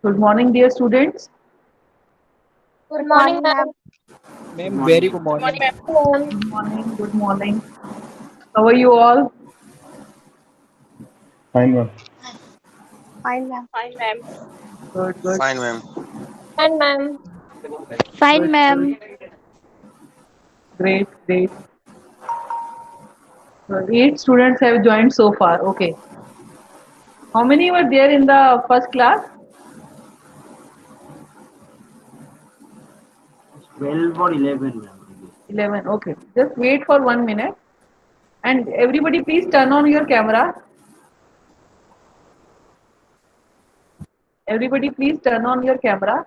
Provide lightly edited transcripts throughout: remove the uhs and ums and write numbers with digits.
Good morning, dear students. Good Good morning, morning, ma'am. ma'am. Ma'am, very good morning. Ma'am. Good morning. Good morning. How are you all? Fine, ma'am. Fine, ma'am. Fine, ma'am. Good, good, Fine, ma'am. Fine, ma'am. good, Fine, good. ma'am. Great, great. So 8 students have joined so far. Okay. How many were there in the first class? 12 or 11, ma'am. 11. Okay. Just wait for 1 minute. And everybody, please turn on your camera. Everybody, please turn on your camera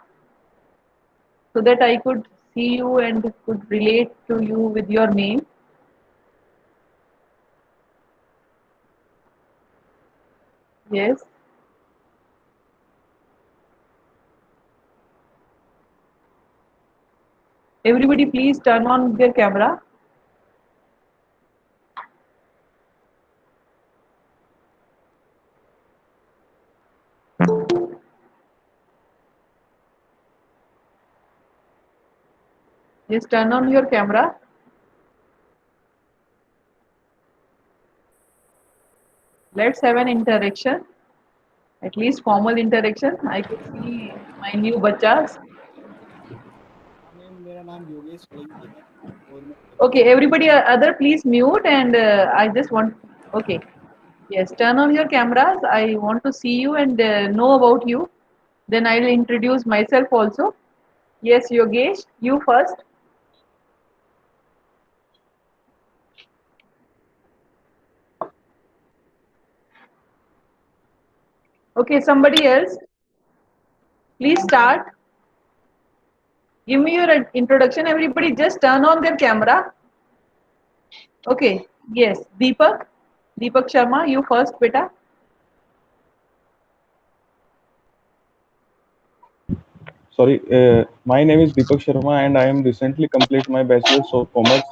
so that I could see you and could relate to you with your name. Yes. Everybody, please turn on their camera. Just turn on your camera. Let's have an interaction, at least formal interaction. I could see my new bachas. हाँ ma'am, मेरा नाम योगेश सोलंकी है और मैं Okay, everybody, other please mute and I just want. Okay, yes, turn on your cameras. I want to see you and know about you. Then I'll introduce myself also. Yes, Yogesh, you first. Okay, somebody else. Please start. Give me your introduction. Everybody, just turn on their camera. Okay, yes, Deepak. Deepak Sharma, you first, beta. Sorry, my name is Deepak Sharma, and I am recently complete my Bachelor's of Commerce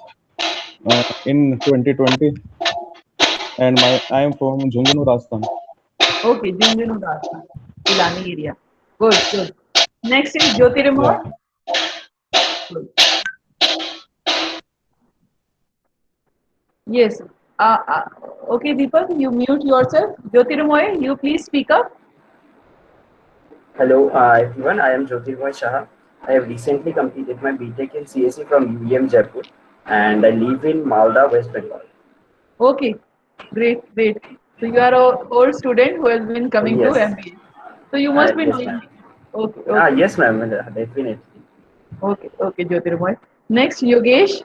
in 2020, and I am from Jhunjhunu, Rajasthan. Okay, Junjunu Dasa, Pilani area. Good, good. Next is Jyotirmoy. Yeah. Good. Yes. Uh, uh, okay, Deepak, you mute yourself. Jyotirmoy, you please speak up. Hello, everyone. I am Jyotirmoy Shah. I have recently completed my BTech in CSE from UVM Jaipur, and I live in Malda, West Bengal. Okay, great, great. So you are a old student who has been coming to Yes, MBA. So you must be yes, knowing ma'am. me. Okay, okay, Yes, ma'am. Definitely. okay, okay, Jyotirmoy. Next, Yogesh.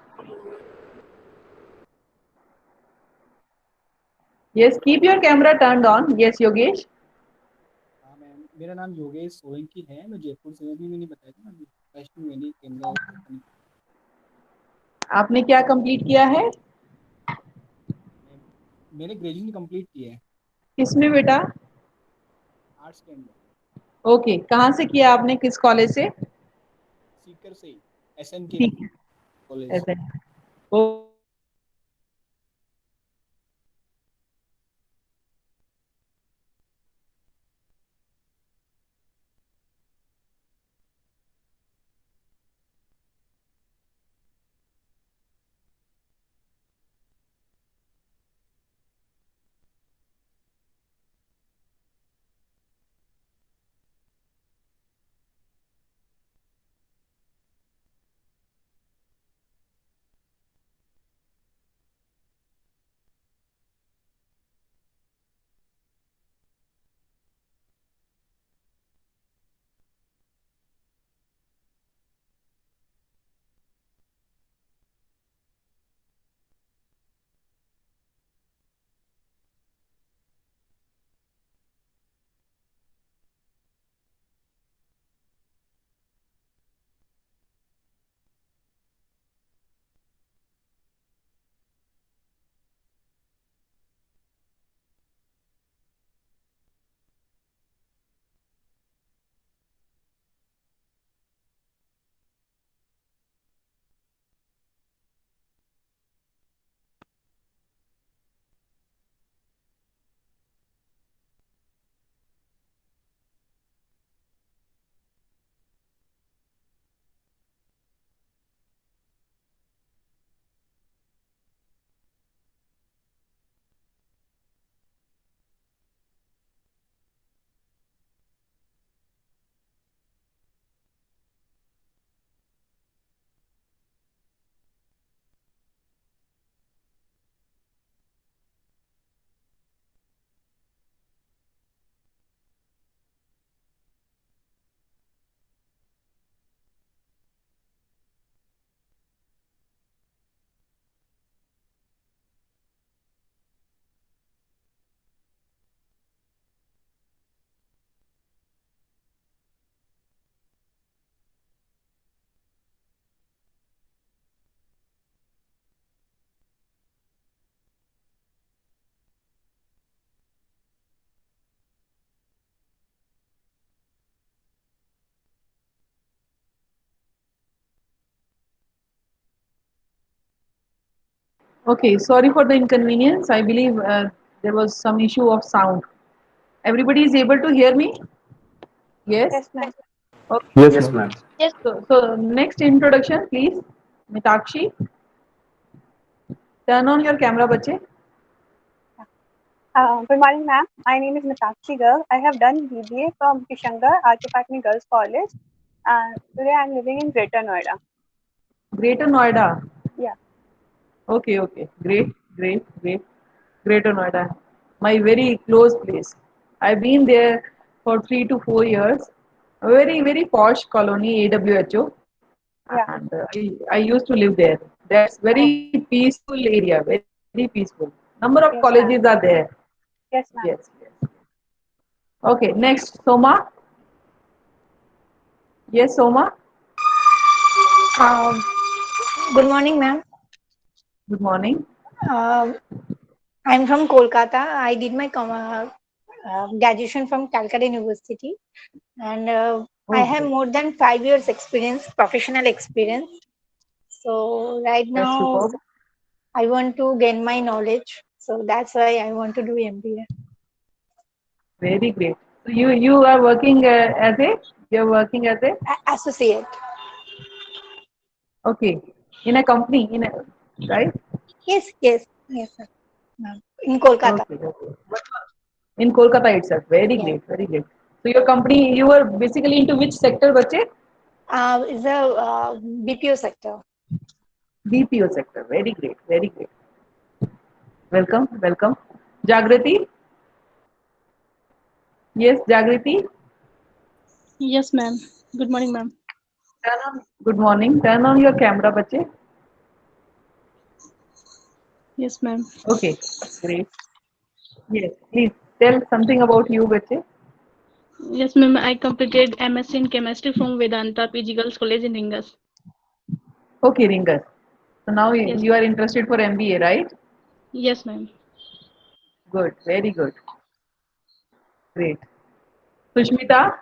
Yes, keep your camera turned on. Yes, Yogesh. हाँ ma'am, मेरा नाम योगेश सोलंकी है। मैं जयपुर से, अभी मैंने बताया था ना, अभी फर्स्ट में मैंने कैमरा ओपन किया। आपने क्या कंप्लीट किया है? मैम, मैंने ग्रेजुएशन कंप्लीट किया है किसमें बेटा? आर्ट्स के अंदर, ओके, कहाँ से किया आपने, किस कॉलेज से? सीकर से, SNK ठीक है, कॉलेज। ऐसे। ओ Okay, sorry for the inconvenience. I believe there was some issue of sound. Everybody is able to hear me? Yes? Yes, ma'am. Okay. Yes, Yes, ma'am. ma'am. Yes. So next introduction, please. Mitakshi, turn on your camera, bache. Good morning, ma'am. My name is Mitakshi Garg. I have done BBA from Kishangar RK Patni Girls College, and today I'm living in Greater Noida. Greater Noida. Yeah. Okay, okay. Great. Greater Noida. My very close place. I've been there for 3 to 4 years. A very posh colony, AWHO. Yeah. And I used to live there. That's Oh, very peaceful area, very peaceful. Number of yes, colleges ma'am. are there. Yes, ma'am. Yes. Okay, next, Soma. Yes, Soma. Um, Good morning, ma'am. Good morning. Um I'm from Kolkata. I did my graduation from Calcutta University, and I have Okay, more than 5 years experience, professional experience. So right that's now, superb. I want to gain my knowledge. So that's why I want to do MBA. Very great. So you are working you're working as a Associate. okay in a company right? Yes, sir. Ma'am. In Kolkata. Okay. In Kolkata itself. Very Yes. great, very great. So your company, you were basically into which sector, bache? Is a BPO sector. BPO sector. Very great, very great. Welcome. Jagrati? Yes, Jagrati. Yes, ma'am. Good morning, ma'am. Good morning. Turn on your camera, bache. Yes, ma'am. Okay, great. Yes, please tell something about you, bache. Yes, ma'am. I completed MSc in chemistry from Vedanta PG Girls College in Ringas. Okay, Ringas. So now Yes, you are interested for MBA, right? yes, ma'am. Good, very good. Great. Sushmita?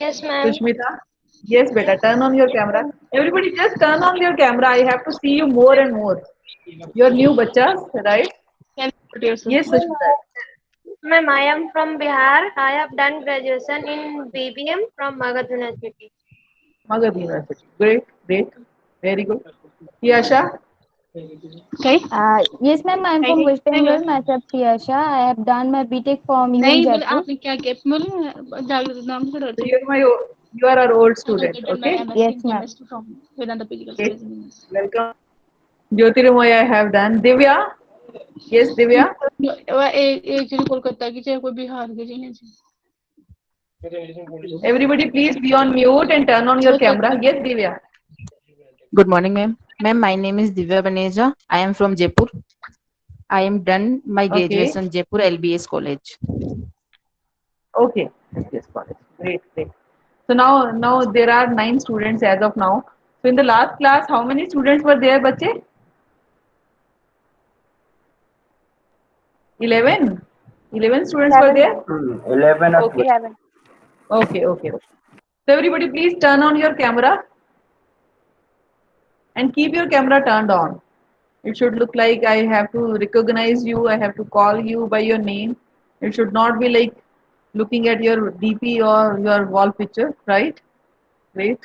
Yes, ma'am. Sushmita? Yes, beta, turn on your camera. Everybody just turn on your camera. I have to see you more and more. You're new bachas, right? Can you put yourself? Yes, Sushmita. Ma'am, I am from Bihar. I have done graduation in BBM from Magadh University. Magadh University. Great. Very good. Yasha? Okay. Yes, ma'am. I'm from नहीं West बोला Bengal. myself Priyasha. I have done my BTech from UM नहीं बोला Jaipur. आपने क्या किया बोले जागृत नाम से So डरते you are our old I student, completed my okay? MSc Yes, in ma'am. chemistry from Vedanta PG Girls Yes. College in Ringas. Welcome. Jyotirmoy I have done. Divya? Yes, Divya? एक चीज कोलकाता की चाहे कोई बिहार की चाहिए Everybody please be on mute and turn on your camera. Yes, Divya. Good morning, ma'am. Ma'am, my name is Divya Baneja. I am from Jaipur. I am done my Okay. graduation Jaipur LBS College. Okay. Yes, got it. Great. So now there are 9 students as of now. So in the last class, how many students were there, bache? 11. 11 students were 11, there. ma'am. 11 or 12. Okay. 11. Okay. So everybody, please turn on your camera and keep your camera turned on. It should look like I have to recognize you. I have to call you by your name. It should not be like looking at your DP or your wall picture, right? Great.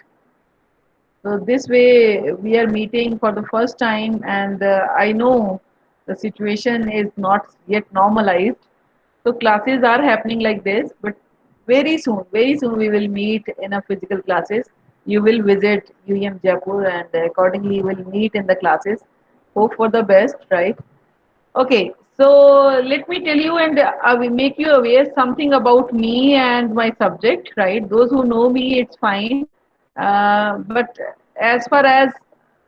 So this way we are meeting for the first time, and I know the situation is not yet normalized. So classes are happening like this, but very soon we will meet in a physical classes. You will visit UEM Jaipur, and accordingly you will meet in the classes. Hope for the best, right? Okay, so let me tell you, and I will make you aware something about me and my subject, right? Those who know me, it's fine. But as far as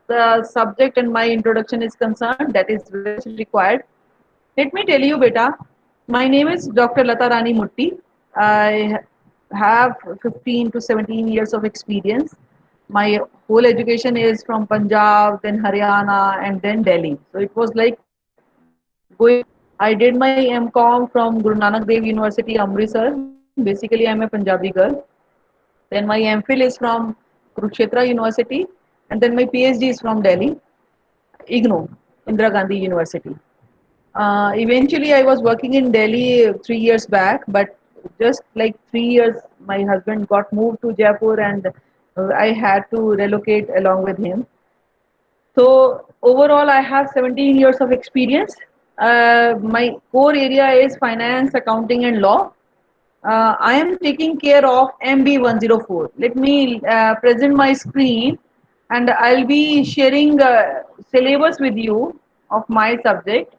the subject and my introduction is concerned, that is very much required. Let me tell you, beta, my name is Dr. Lata Rani Mutti. I have 15 to 17 years of experience. My whole education is from Punjab, then Haryana, and then Delhi. So it was like going. I did my MCom from Guru Nanak Dev University, Amritsar. Basically, I'm a Punjabi girl. Then my MPhil is from Kurukshetra University, and then my PhD is from Delhi. IGNOU, Indira Gandhi University. Eventually, I was working in Delhi 3 years back, but just like 3 years, my husband got moved to Jaipur, and I had to relocate along with him. So overall, I have 17 years of experience. My core area is finance, accounting, and law. I am taking care of MB104. Let me present my screen, and I'll be sharing syllabus with you of my subject.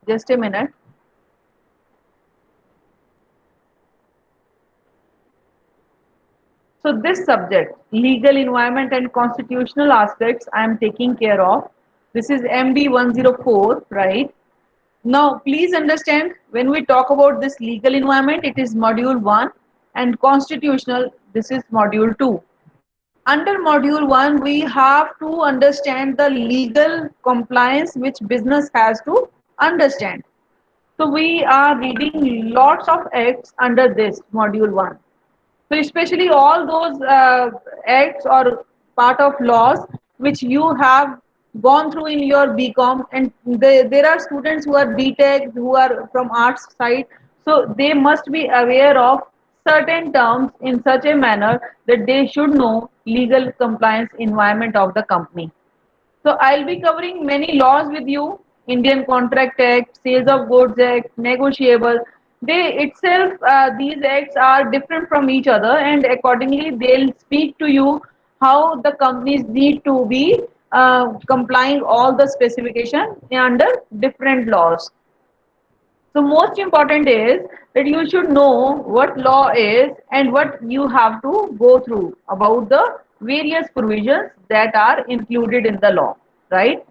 Just a minute. So this subject, legal environment and constitutional aspects, I am taking care of. This is MB104, right? Now, please understand, when we talk about this legal environment, it is module 1, and constitutional, this is module 2. Under module 1, we have to understand the legal compliance which business has to understand. So we are reading lots of acts under this module 1. So especially all those acts or part of laws which you have gone through in your BCom, and there are students who are BTech, who are from arts side, so they must be aware of certain terms in such a manner that they should know legal compliance environment of the company. So I'll be covering many laws with you: Indian Contract Act, Sales of Goods Act, Negotiable. They itself, these acts are different from each other, and accordingly they'll speak to you how the companies need to be complying all the specification under different laws. So most important is that you should know what law is and what you have to go through about the various provisions that are included in the law, right?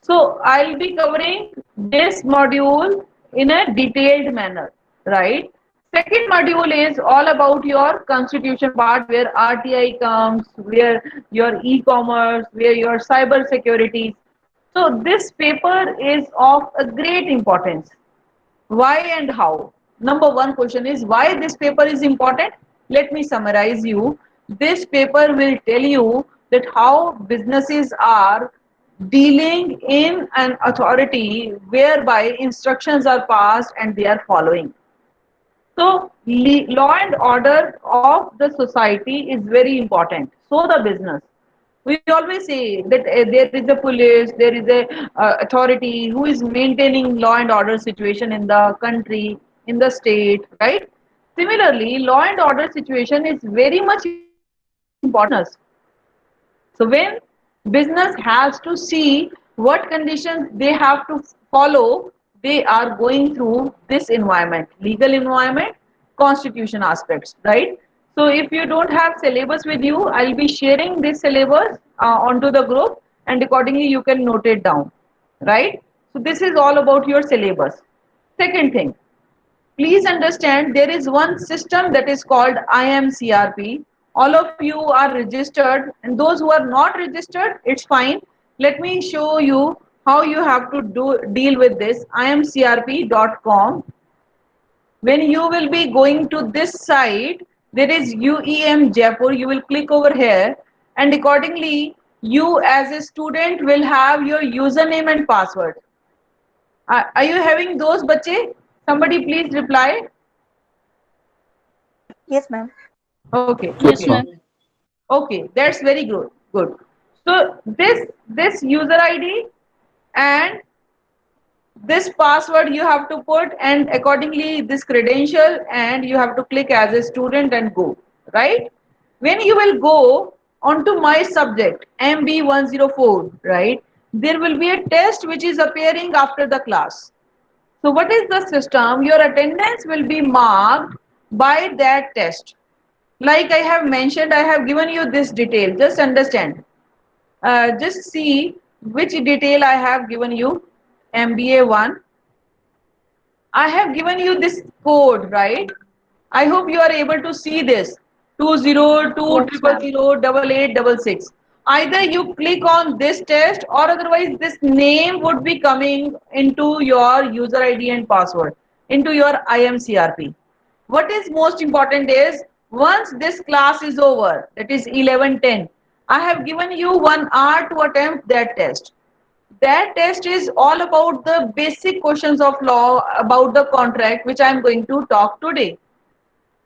So I'll be covering this module in a detailed manner, right? Second module is all about your constitution part, where RTI comes, where your e-commerce, where your cyber security. So this paper is of a great importance. Why and how? Number one question is why this paper is important. Let me summarize you. This paper will tell you that how businesses are dealing in an authority whereby instructions are passed and they are following. So law and order of the society is very important. So the business. We always say that there is a police, there is a authority who is maintaining law and order situation in the country, in the state, right? Similarly, law and order situation is very much important in business. So when business has to see what conditions they have to follow, they are going through this environment, legal environment, constitution aspects, right? So if you don't have syllabus with you, I'll be sharing this syllabus onto the group, and accordingly you can note it down, right? So this is all about your syllabus. Second thing, please understand there is one system that is called IMCRP. All of you are registered, and those who are not registered, it's fine. Let me show you how you have to deal with this. imcrp.com. When you will be going to this site, there is UEM Jaipur. You will click over here, and accordingly, you as a student will have your username and password. Are you having those, bache? Somebody please reply. Yes, ma'am. Okay, Yes, okay, ma'am. okay. That's very good. Good. So this user ID and this password you have to put, and accordingly this credential, and you have to click as a student and go, right? When you will go onto my subject MB104, right, there will be a test which is appearing after the class. So what is the system? Your attendance will be marked by that test. Like I have mentioned, I have given you this detail. Just understand. Just see which detail I have given you. MBA1. I have given you this code, right? I hope you are able to see this. 202 Yes, ma'am. 8866. Either you click on this test, or otherwise this name would be coming into your user ID and password, into your IMCRP. What is most important is once this class is over, that is 11:10, I have given you 1 hour to attempt that test. That test is all about the basic questions of law about the contract, which I am going to talk today.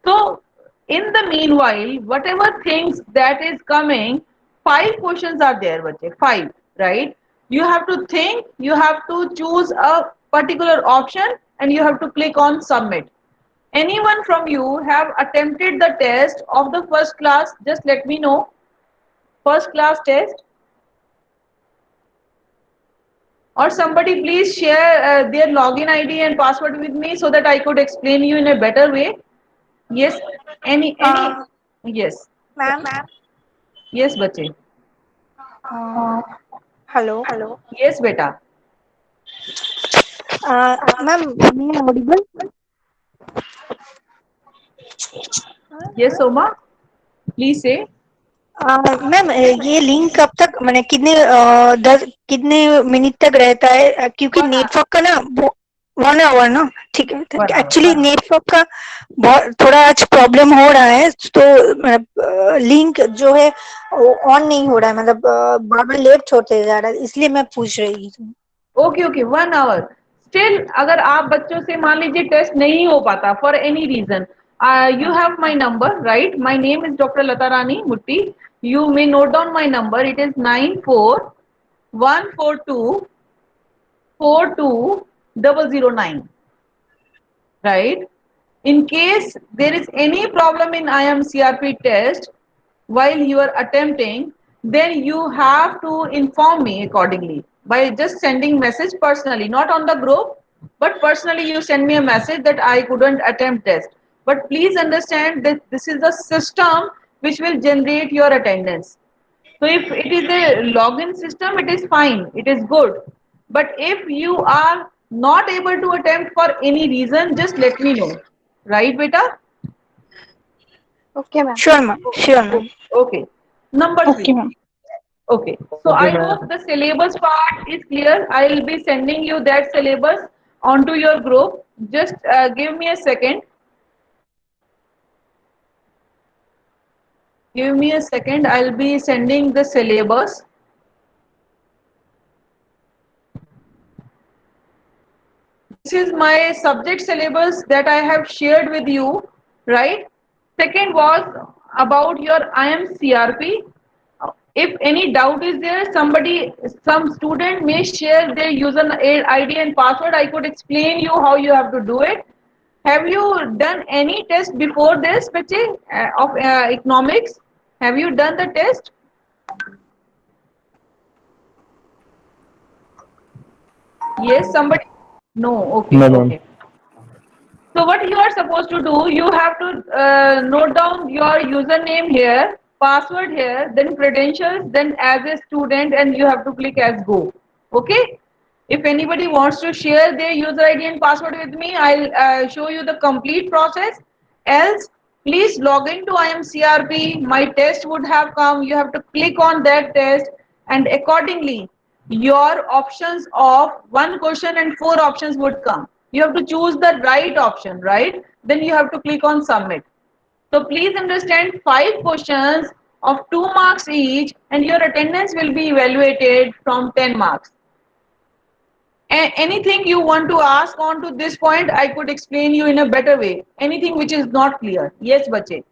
So, in the meanwhile, whatever things that is coming, 5 questions are there, bache, 5, right? You have to think, you have to choose a particular option, and you have to click on submit. Anyone from you have attempted the test of the first class? Just let me know. First class test. Or somebody please share their login ID and password with me so that I could explain you in a better way. Yes, any, yes, Ma'am. yes, bache. Hello. Yes, beta. Ma'am, am I audible? Yes, Soma. Please say. Ma'am ये link कब तक मैंने कितने minute तक रहता है क्योंकि 1 hour. Network का ना 1 आवर ना ठीक है 1 hour. एक्चुअली नेटवर्क का बहुत थोड़ा आज प्रॉब्लम हो रहा है तो लिंक जो है ऑन नहीं हो रहा है मतलब बार बार लेट होते जा रहा है इसलिए मैं पूछ रही हूँ ओके ओके 1 आवर स्टिल अगर आप बच्चों से मान लीजिए टेस्ट नहीं हो पाता for any reason you have my number, right? My name is Dr. Lata Rani Mutti. You may note down my number. It is 9414242009, right? In case there is any problem in IMCRP test while you are attempting, then you have to inform me accordingly by just sending message personally, not on the group, but personally you send me a message that I couldn't attempt test. But please understand that this is the system which will generate your attendance. So if it is a login system, it is fine, it is good. But if you are not able to attempt for any reason, just let me know. Right, beta? Okay, ma'am. sure ma'am Okay. Number 3. Okay, ma'am. Okay. So I hope the syllabus part is clear. I will be sending you that syllabus onto your group. Just give me a second. Give me a second. I'll be sending the syllabus. This is my subject syllabus that I have shared with you, right? Second was about your IMCRP. If any doubt is there, some student may share their user ID and password. I could explain you how you have to do it. Have you done any test before this, Bache, of economics? Have you done the test? Yes, somebody? No, okay, No, ma'am. okay. So what you are supposed to do, you have to note down your username here, password here, then credentials, then as a student, and you have to click as go. Okay? If anybody wants to share their user ID and password with me, I'll show you the complete process. Else, please log into IMCRP. My test would have come. You have to click on that test, and accordingly, your options of 1 question and 4 options would come. You have to choose the right option, right? Then you have to click on submit. So please understand 5 questions of 2 marks each, and your attendance will be evaluated from 10 marks. Anything you want to ask on to this point, I could explain you in a better way. Anything which is not clear. Yes, bache.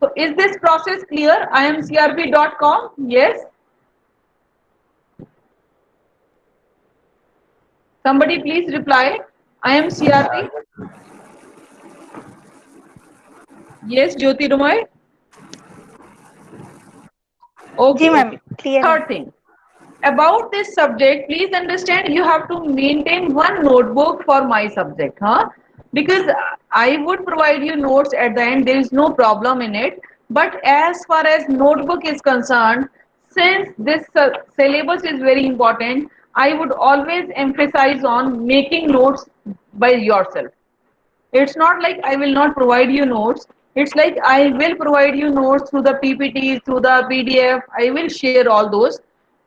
So is this process clear? imcrp.com? Yes. Somebody please reply. IMCRP. Yes, Jyoti Rumai. Okay. जी ma'am Okay. Clear Third thing. About this subject, please understand you have to maintain 1 notebook for my subject, huh? Because I would provide you notes at the end, there is no problem in it. But as far as notebook is concerned, since this syllabus is very important, I would always emphasize on making notes by yourself. It's not like I will not provide you notes. It's like I will provide you notes through the PPT, through the PDF. I will share all those.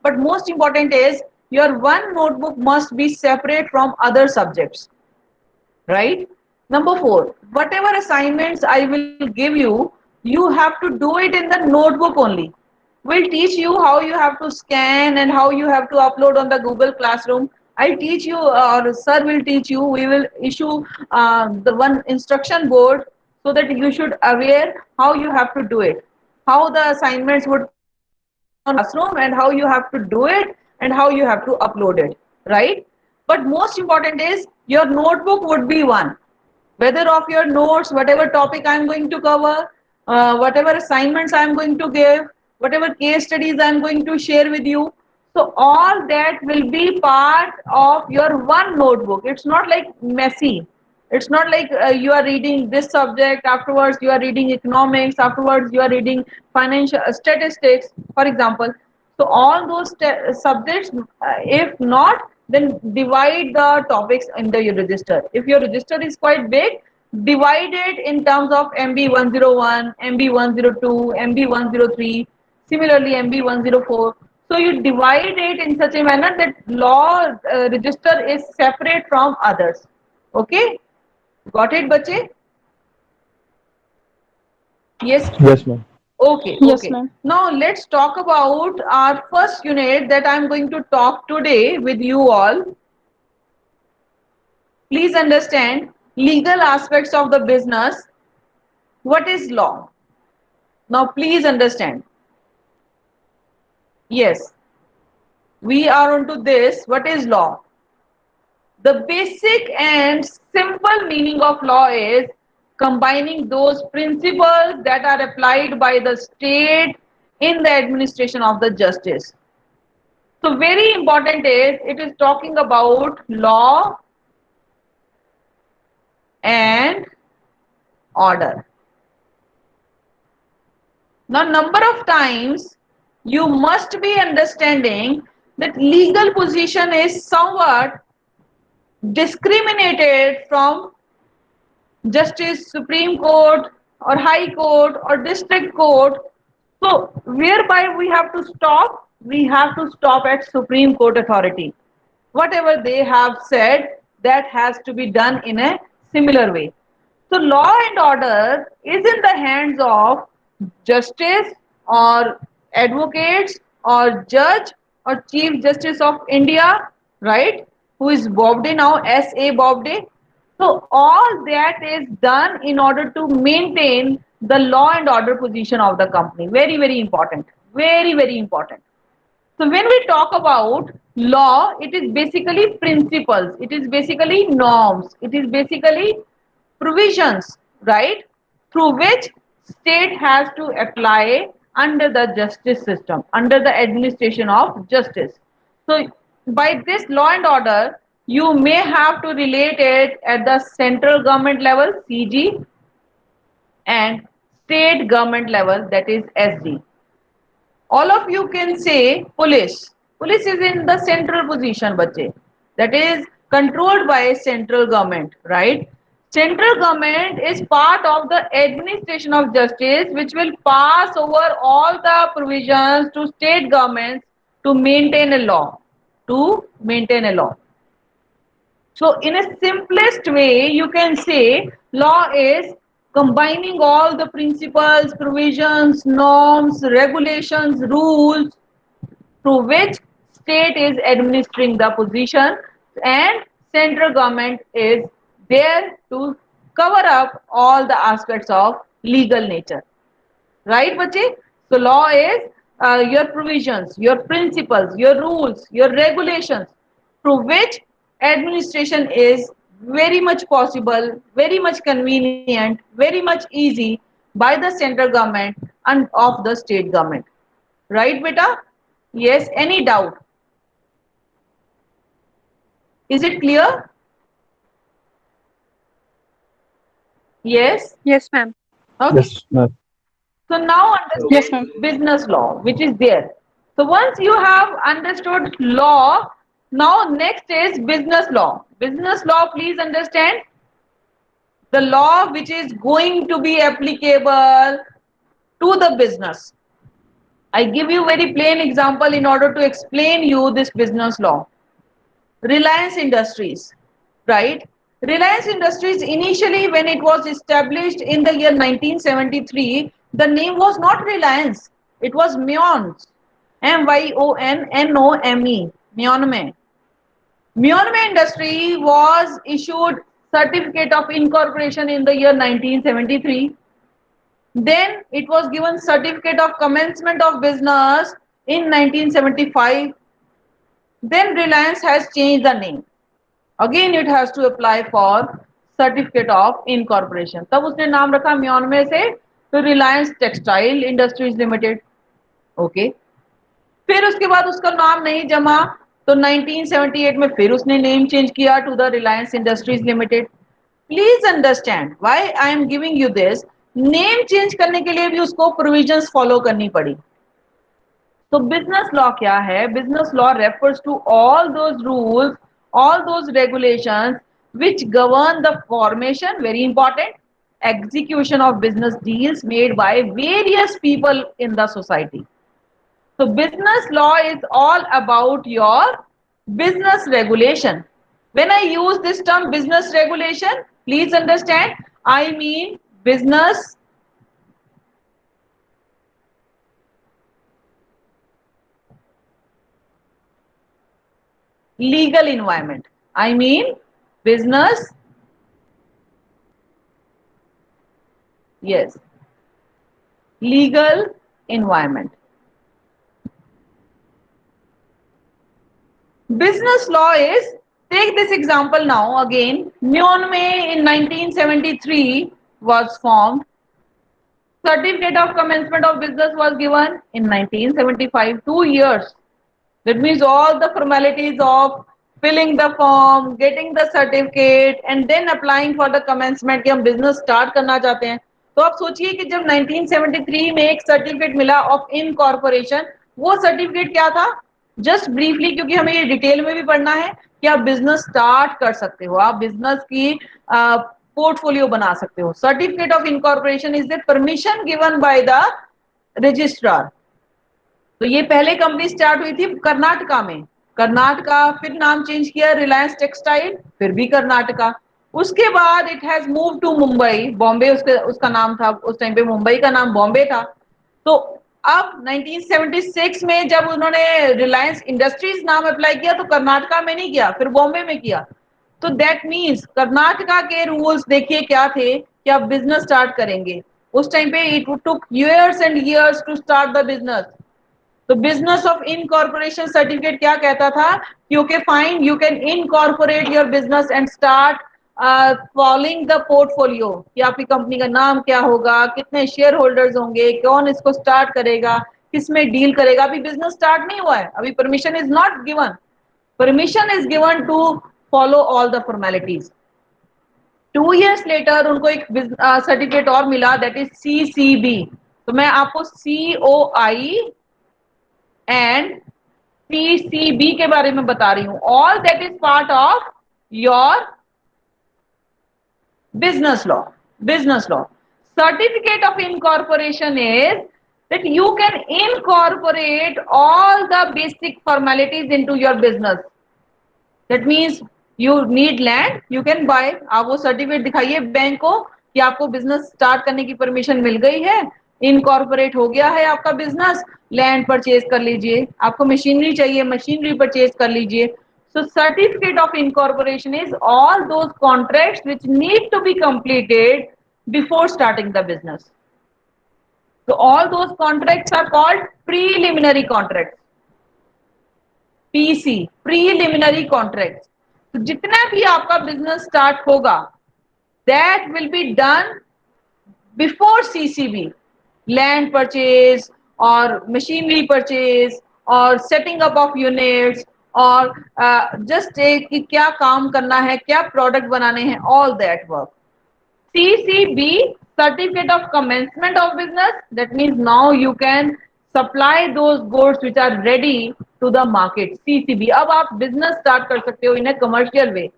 But most important is your 1 notebook must be separate from other subjects, right? Number 4, whatever assignments I will give you, you have to do it in the notebook only. We'll teach you how you have to scan and how you have to upload on the Google Classroom. I'll teach you, or sir will teach you. We will issue the one instruction board so that you should aware how you have to do it, how the assignments would come on classroom and how you have to do it and how you have to upload it, right? But most important is your notebook would be one, whether of your notes, whatever topic I'm going to cover, whatever assignments I'm going to give, whatever case studies I'm going to share with you. So all that will be part of your one notebook. It's not like messy. It's not like you are reading this subject, afterwards you are reading economics, afterwards you are reading financial statistics, for example. So all those subjects, if not, then divide the topics in the your register. If your register is quite big, divide it in terms of MB 101, MB 102, MB 103, similarly MB 104. So you divide it in such a manner that law register is separate from others. Okay, got it, bache? Yes. Yes, ma'am. Okay, Yes, okay. ma'am. Now let's talk about our first unit that I'm going to talk today with you all. Please understand legal aspects of the business. What is law? Now please understand. Yes, we are onto this. What is law? The basic and simple meaning of law is combining those principles that are applied by the state in the administration of the justice. So very important is it is talking about law and order. Now number of times you must be understanding that legal position is somewhat discriminated from justice, Supreme Court or High Court or District Court. So whereby we have to stop? We have to stop at Supreme Court authority. Whatever they have said, that has to be done in a similar way. So law and order is in the hands of justice or advocates or judge or Chief Justice of India, right? Who is Bobde now, S.A. Bobde. So all that is done in order to maintain the law and order position of the company. Very, very important. Very, very important. So when we talk about law, it is basically principles, it is basically norms, it is basically provisions, right? Through which state has to apply under the justice system, under the administration of justice. So by this law and order, you may have to relate it at the central government level, CG, and state government level, that is SG. All of you can say police. Police is in the central position, bache. That is controlled by central government, right? Central government is part of the administration of justice, which will pass over all the provisions to state governments to maintain a law. To maintain a law. So in a simplest way, you can say law is combining all the principles, provisions, norms, regulations, rules through which state is administering the position and central government is there to cover up all the aspects of legal nature. Right, bache? So law is your provisions, your principles, your rules, your regulations through which administration is very much possible, very much convenient, very much easy by the central government and of the state government. Right, beta? Yes, any doubt? Is it clear? Yes? Yes, ma'am. Okay. Yes, ma'am. So now Yes, understand ma'am. business law, which is there. So once you have understood law, now next is business law. Business law, please understand the law which is going to be applicable to the business. I give you very plain example in order to explain you this business law. Reliance Industries, right? Reliance Industries initially when it was established in the year 1973 The name was not Reliance, it was Myons, Myonnome, Myonme. Myonme Industry was issued certificate of incorporation in the year 1973. Then it was given certificate of commencement of business in 1975. Then Reliance has changed the name. Again it has to apply for certificate of incorporation. तब उसने नाम रखा म्योनमे से तो Reliance textile industries limited. Okay, फिर उसके बाद उसका नाम नहीं जमा तो 1978 में फिर उसने नेम चेंज किया to the Reliance Industries Limited. Please understand why I am giving you this. Name change करने के लिए भी उसको प्रोविजंस फॉलो करनी पड़ी. तो बिजनेस लॉ क्या है? Business law refers to all those rules, all those regulations which govern the formation, very important, execution of business deals made by various people in the society. So business law is all about your business regulation. When I use this term business regulation, please understand, I mean business legal environment. I mean business, yes, legal environment. Business law is, take this example now again, Myonme in 1973 was formed. Certificate of commencement of business was given in 1975, 2 years. That means all the formalities of filling the form, getting the certificate and then applying for the commencement कि हम business start करना चाहते हैं. तो आप सोचिए कि जब 1973 में एक सर्टिफिकेट मिला ऑफ इनकॉर्पोरेशन, वो सर्टिफिकेट क्या था? जस्ट ब्रीफली, क्योंकि हमें ये डिटेल में भी पढ़ना है कि आप बिजनेस स्टार्ट कर सकते हो, आप बिजनेस की पोर्टफोलियो बना सकते हो. Certificate of incorporation is the permission given by the registrar. तो ये पहले कंपनी स्टार्ट हुई थी कर्नाटका में, कर्नाटका, फिर नाम चेंज किया रिलायंस टेक्सटाइल, फिर भी कर्नाटका. उसके बाद it has move to Mumbai, Bombay उसका नाम था, उस टाइम पे मुंबई का नाम बॉम्बे था. तो अब 1976 में जब उन्होंने रिलायंस इंडस्ट्रीज नाम अप्लाई किया तो कर्नाटका में नहीं किया, फिर बॉम्बे में किया. तो दैट मीन्स कर्नाटका के रूल्स देखिए क्या थे कि आप बिजनेस स्टार्ट करेंगे. उस टाइम पे it took years and years to start the business. तो बिजनेस ऑफ इनकॉर्पोरेशन सर्टिफिकेट क्या कहता था कि okay fine, you can incorporate your business and start following the portfolio, कि आपकी कंपनी का नाम क्या होगा, कितने शेयर होल्डर्स होंगे, कौन इसको स्टार्ट करेगा, किसमें डील करेगा. अभी बिजनेस स्टार्ट नहीं हुआ है, अभी permission is not given. Permission is given to follow all the formalities. 2 years later उनको एक सर्टिफिकेट और मिला, दैट इज CCB. तो मैं आपको COI एंड CCB के बारे में बता रही हूं. All that is part of your business law. Business law certificate of incorporation is that you can incorporate all the basic formalities into your business. That means you need land, you can buy. आप वो certificate दिखाइए bank को कि आपको business start करने की permission मिल गई है, इनकॉर्पोरेट हो गया है आपका बिजनेस, लैंड परचेज कर लीजिए, आपको मशीनरी चाहिए, मशीनरी परचेज कर लीजिए. So certificate of incorporation is all those contracts which need to be completed before starting the business. So all those contracts are called preliminary contracts. PC, preliminary contracts. तो जितना भी आपका business start होगा, that will be done before CCB. Land purchase और machinery purchase और setting up of units और just कि क्या काम करना है, क्या प्रोडक्ट बनाने हैं, all that work. CCB, certificate of commencement of business, that means now you can supply those goods which are ready to the market. CCB, अब आप business start कर सकते हो in a commercial way.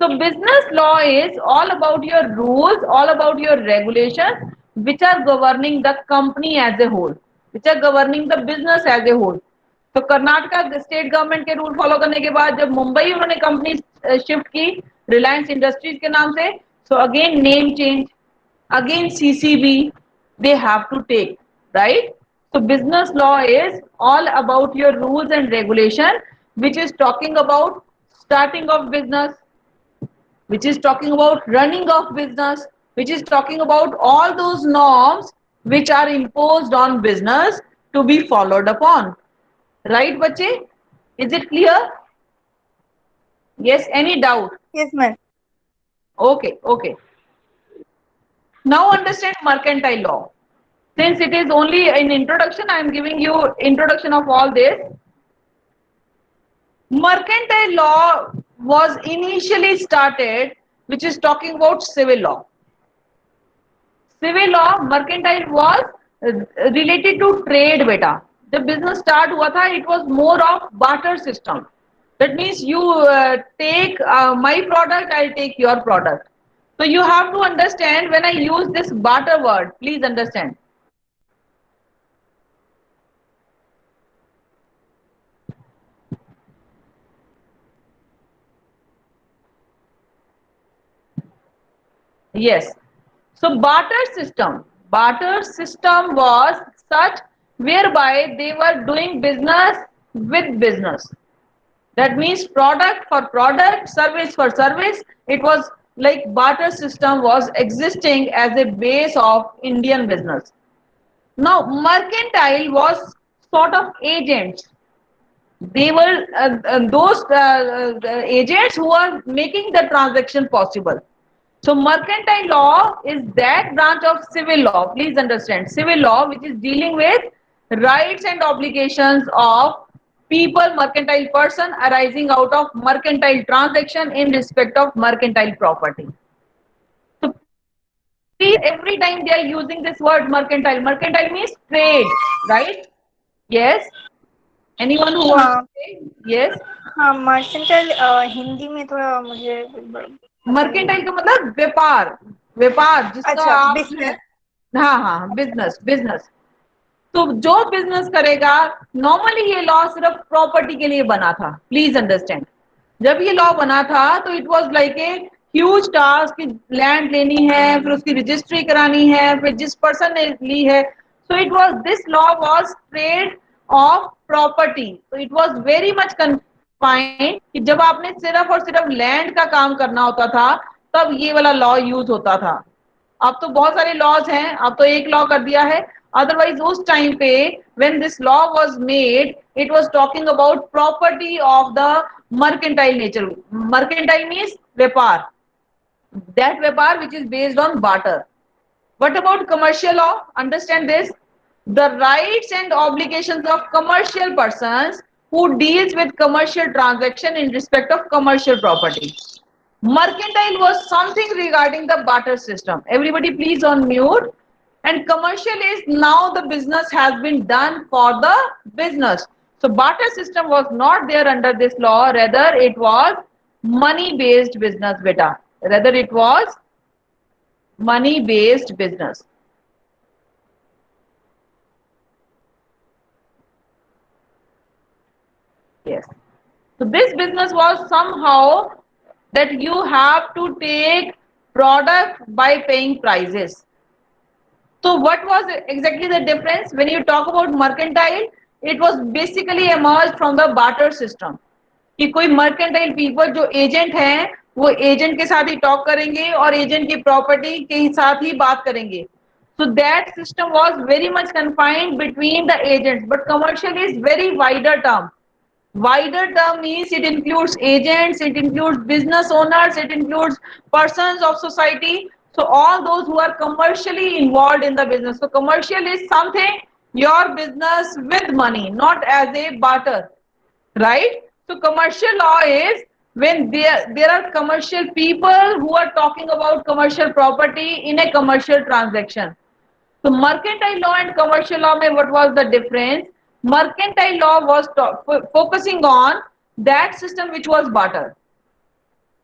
So business law is all about your rules, all about your regulations which are governing the company as a whole, which are governing the business as a whole. तो Karnataka state government के rule follow करने के बाद जब मुंबई उन्होंने company shift की Reliance industries के नाम से, so again name change, again CCB, they have to take, right? So business law is all about your rules and regulation, which is talking about starting of business, which is talking about running of business, which is talking about all those norms which are imposed on business to be followed upon. Right, bache? Is it clear? Yes, any doubt? Yes, ma'am. Okay, okay. Now understand mercantile law. Since it is only an introduction, I am giving you introduction of all this. Mercantile law was initially started, which is talking about civil law. Civil law, mercantile was related to trade beta. The business start हुआ था, it was more of barter system. That means you take my product, I'll take your product. So you have to understand when I use this barter word, please understand. Yes. So barter system was such whereby they were doing business with business. That means product for product, service for service. It was like barter system was existing as a base of Indian business. Now mercantile was sort of agents. They were those agents who are making the transaction possible. So mercantile law is that branch of civil law. Please understand, civil law which is dealing with rights and obligations of people, mercantile person arising out of mercantile transaction in respect of mercantile property. So please, every time they are using this word mercantile, mercantile means trade, right? Yes. Anyone who wants to say? Yes. हाँ, mercantile Hindi में थोड़ा मुझे mercantile का मतलब व्यापार, व्यापार जिसका अच्छा, आप बिजनेस। हाँ हाँ, बिजनेस, बिजनेस। तो जो बिजनेस करेगा, नॉर्मली ये लॉ सिर्फ प्रॉपर्टी के लिए बना था, प्लीज अंडरस्टैंड। जब ये लॉ बना था तो it was like a huge task कि लैंड लेनी है, फिर उसकी रजिस्ट्री करानी है, फिर जिस पर्सन ने ली है, so it was this law was trade of property. तो it was very much confined कि जब आपने सिर्फ और सिर्फ लैंड का काम करना होता था तब ये वाला लॉ यूज होता था। अब तो बहुत सारे लॉज हैं, अब तो एक लॉ कर दिया है। अदरवाइज उस टाइम पे when this law was made, it was talking about property of the mercantile nature. Mercantile means व्यापार, that व्यापार which is based on barter. What about commercial law? Understand this: the rights and obligations of commercial persons who deals with commercial transaction in respect of commercial property. Mercantile was something regarding the barter system. Everybody please on mute. And commercial is now the business has been done for the business. So barter system was not there under this law, rather it was money based business beta. Rather it was money based business. Yes. So this business was somehow that you have to take product by paying prices. So what was exactly the difference when you talk about mercantile? It was basically emerged from the barter system. कि कोई mercantile people जो agent हैं वो agent के साथ ही talk करेंगे और agent की property के साथ ही बात करेंगे. So that system was very much confined between the agents, but commercial is very wider term. Wider term means it includes agents, it includes business owners, it includes persons of society. So all those who are commercially involved in the business. So commercial is something your business with money, not as a barter, right? So commercial law is when there are commercial people who are talking about commercial property in a commercial transaction. So mercantile law and commercial law mein what was the difference? Mercantile law was focusing on that system which was barter.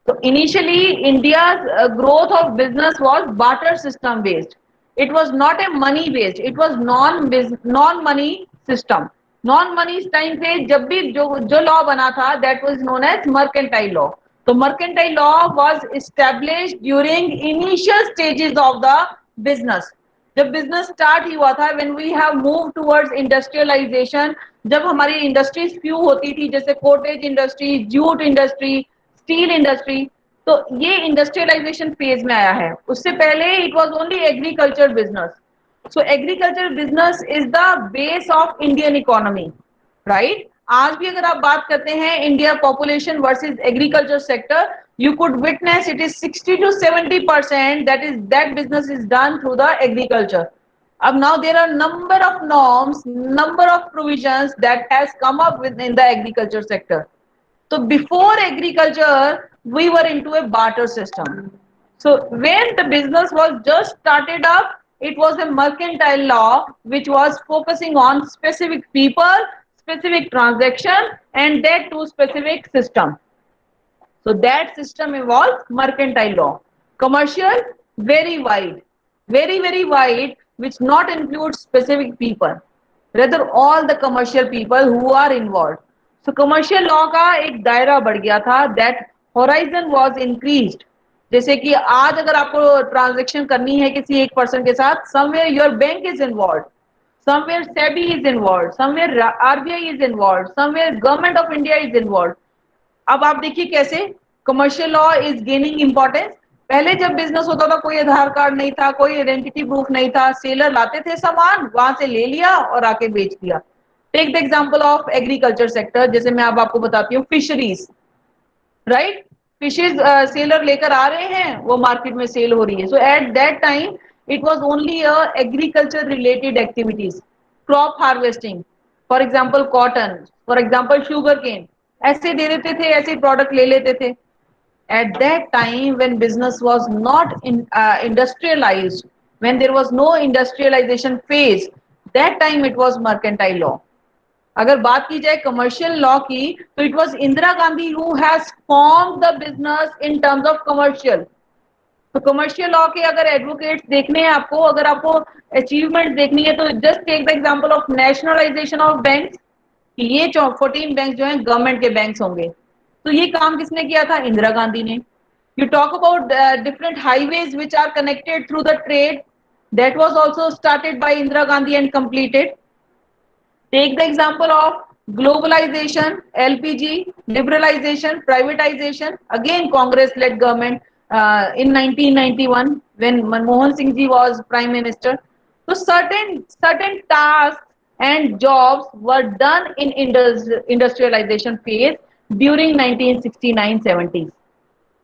So initially India's growth of business was barter system based. It was not a money based, it was non money system. Non money time पे जब भी जो law बना था, that was known as mercantile law. So mercantile law was established during initial stages of the business. जब business start ही हुआ था, when we have move towards industrialisation, जब हमारी इंडस्ट्रीज फ्यू होती थी, जैसे cottage industry, jute industry, steel industry, तो ये इंडस्ट्रियलाइजेशन फेज में आया है। उससे पहले it was only agriculture business. So agriculture business is the base of Indian economy, right? आज भी अगर आप बात करते हैं India population versus agriculture sector, you could witness it is 60 to 70% that business is done through the agriculture. Ab now there are number of norms, number of provisions that has come up within the agriculture sector. So before agriculture, we were into a barter system. So when the business was just started up, it was a mercantile law which was focusing on specific people, specific transaction, and that to specific system. So that system involves mercantile law. Commercial, very wide, very wide, which not includes specific people, rather all the commercial people who are involved. So commercial law का एक दायरा बढ़ गया था, that horizon was increased. जैसे कि आज अगर आपको ट्रांजेक्शन करनी है किसी एक पर्सन के साथ, somewhere your bank is involved, somewhere SEBI is involved, somewhere RBI is involved, somewhere government of India is involved. अब आप देखिए कैसे commercial law is gaining importance. पहले जब बिजनेस होता था, कोई आधार कार्ड नहीं था, कोई आइडेंटिटी प्रूफ नहीं था, सेलर लाते थे सामान, वहां से ले लिया और आके बेच दिया। Take the example of agriculture sector, जैसे मैं अब आपको बताती हूँ फिशरीज, राइट? फिशेज सेलर लेकर आ रहे हैं, वो मार्केट में सेल हो रही है। So at that time it was only agriculture related activities, crop harvesting, for example cotton, for example sugar cane, ऐसे दे देते थे, ऐसे प्रोडक्ट ले लेते थे। At that time when business was not industrialized, when there was no industrialization phase, that time it was mercantile law. अगर बात की जाए कमर्शियल लॉ की, तो it was Indira Gandhi who has form the business in terms of commercial. तो commercial law के अगर advocates देखने हैं आपको, अगर आपको अचीवमेंट देखनी है, तो just take the example of nationalisation of banks, कि ये 14 बैंक जो हैं गवर्नमेंट के बैंक्स होंगे। तो ये काम किसने किया था? इंदिरा गांधी ने। You talk about different highways which are connected through the trade, that was also started by Indira Gandhi and completed. Take the example of globalization, LPG, liberalization, privatization. Again, Congress-led government in 1991 when Manmohan Singh ji was prime minister. So certain tasks and jobs were done in industrialization phase during 1969-70s.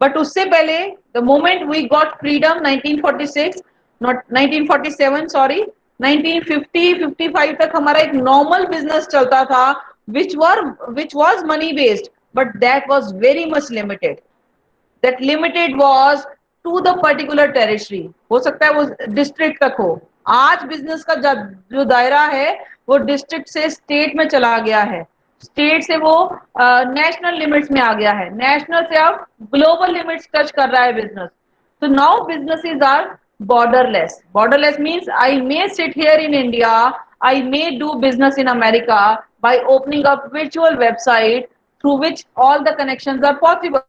But उससे पहले, the moment we got freedom, 1946, not 1947, sorry, 1950-55 तक हमारा एक normal business चलता था, which was money based, but that was very much limited. That limited was to the particular territory. हो सकता है वो डिस्ट्रिक्ट तक हो। आज बिजनेस का जो दायरा है वो डिस्ट्रिक्ट से स्टेट में चला गया है, स्टेट से वो नेशनल लिमिट्स में आ गया है, नेशनल से अब ग्लोबल लिमिट्स टच कर रहा है business. So now businesses are borderless. Borderless means I may sit here in India, I may do business in America by opening up virtual website through which all the connections are possible.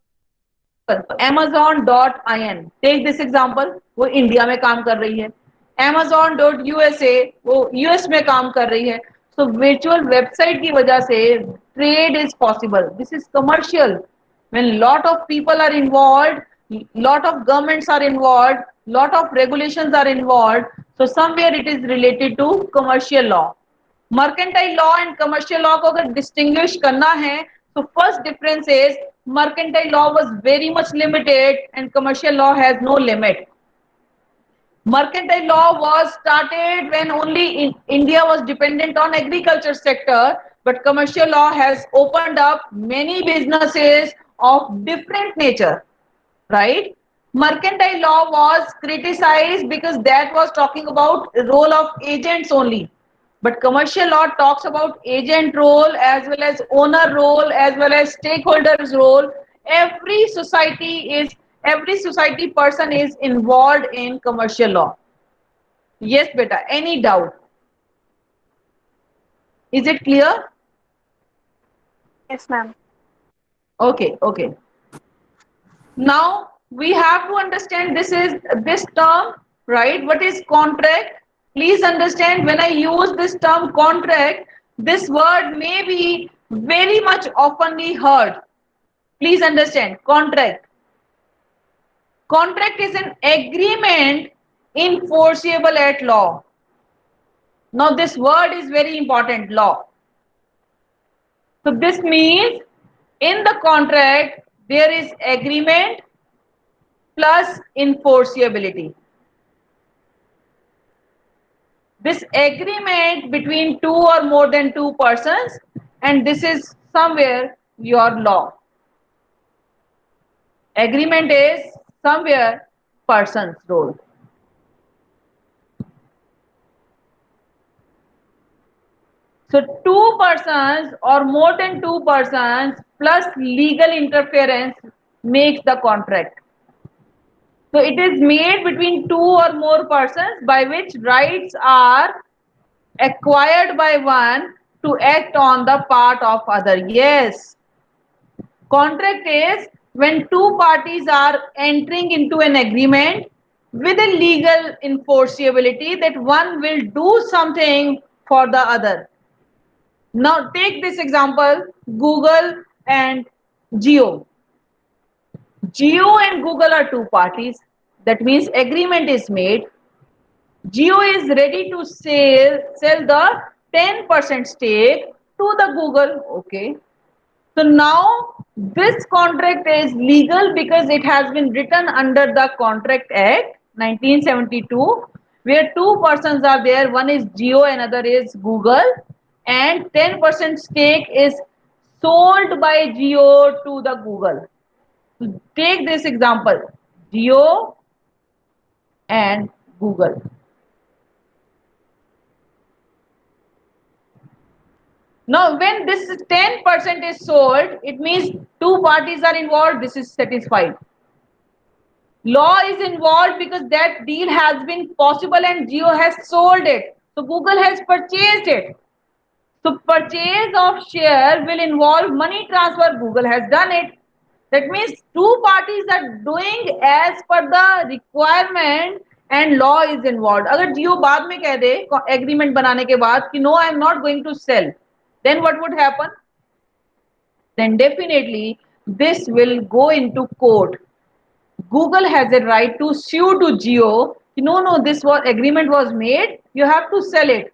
Amazon.in, take this example, वो India में काम कर रही है। Amazon.USA, वो US में काम कर रही है। So virtual website की वजह से trade is possible. This is commercial. When lot of people are involved, lot of governments are involved, lot of regulations are involved, so somewhere it is related to commercial law. Mercantile law and commercial law को अगर distinguish करना है, so first difference is mercantile law was very much limited and commercial law has no limit. Mercantile law was started when only India was dependent on agriculture sector, but commercial law has opened up many businesses of different nature, right? Mercantile law was criticized because that was talking about role of agents only. But commercial law talks about agent role as well as owner role as well as stakeholders role. Every society person is involved in commercial law. Yes, beta. Any doubt? Is it clear? Yes, ma'am. Okay, okay. Now we have to understand this term, right? What is contract? Please understand, when I use this term contract, this word may be very much oftenly heard. Please understand, contract. Contract is an agreement enforceable at law. Now this word is very important, law. So this means in the contract there is agreement plus enforceability. This agreement between two or more than two persons, and this is somewhere your law. Agreement is somewhere person's role. So two persons or more than two persons plus legal interference makes the contract. So it is made between two or more persons by which rights are acquired by one to act on the part of other. Yes. Contract is when two parties are entering into an agreement with a legal enforceability that one will do something for the other. Now take this example, Google and Jio. Jio and Google are two parties. That means agreement is made. Jio is ready to sell the 10% stake to the Google. Okay. So now this contract is legal because it has been written under the Contract Act 1972, where two persons are there. One is Jio, another is Google, and 10% stake is sold by Jio to the Google. So take this example, Jio and Google. Now, when this 10% is sold, it means two parties are involved. This is satisfied. Law is involved because that deal has been possible and Jio has sold it. So Google has purchased it. So purchase of share will involve money transfer. Google has done it. That means two parties are doing as per the requirement and law is involved. अगर जियो बाद में कह दे agreement बनाने के बाद कि no, I am not going to sell, then what would happen? Then definitely this will go into court. Google has a right to sue to Jio. No, this agreement was made. You have to sell it.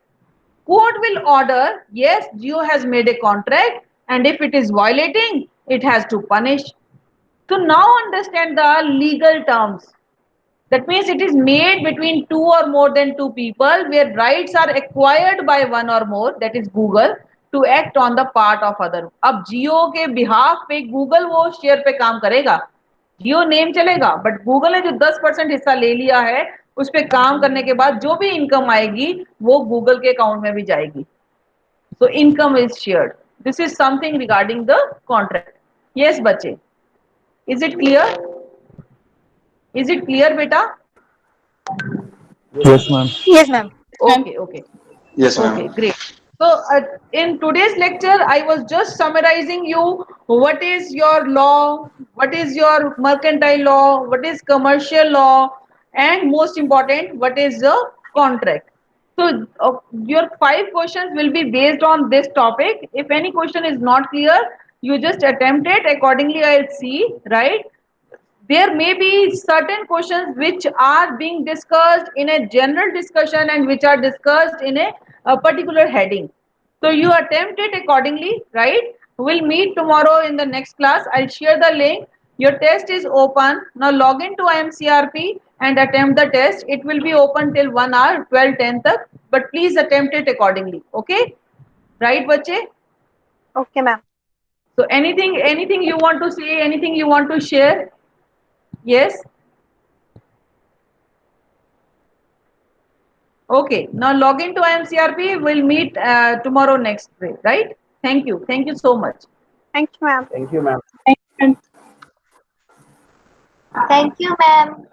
Court will order, yes, Jio has made a contract, and if it is violating, it has to punish. So now understand the legal terms. That means it is made between two or more than two people where rights are acquired by one or more, that is Google, to act on the part of other. अब Jio के behalf पे Google वो share पे काम करेगा, Jio name चलेगा, but Google ने जो 10% हिस्सा ले लिया है उस पे काम करने के बाद जो भी इनकम आएगी वो Google के अकाउंट में भी जाएगी. So income is shared. This is something regarding the contract. Yes, बच्चे. Is it clear? Is it clear, beta? Yes, ma'am. Yes, ma'am. Okay. Yes, ma'am. Okay, great. So in today's lecture, I was just summarizing you what is your law, what is your mercantile law, what is commercial law, and most important, what is the contract. So your 5 questions will be based on this topic. If any question is not clear, you just attempt it. Accordingly, I'll see, right? There may be certain questions which are being discussed in a general discussion and which are discussed in a particular heading. So you attempt it accordingly, right? We'll meet tomorrow in the next class. I'll share the link. Your test is open. Now log into IMCRP and attempt the test. It will be open till 1 hour, 12:10 tak, but please attempt it accordingly. Okay? Right, bache? Okay, ma'am. So anything you want to say, anything you want to share? Yes? Okay, now log into IMCRP. We'll meet tomorrow next day, right? Thank you. Thank you so much. Thank you, ma'am. Thank you, ma'am. Thank you, ma'am.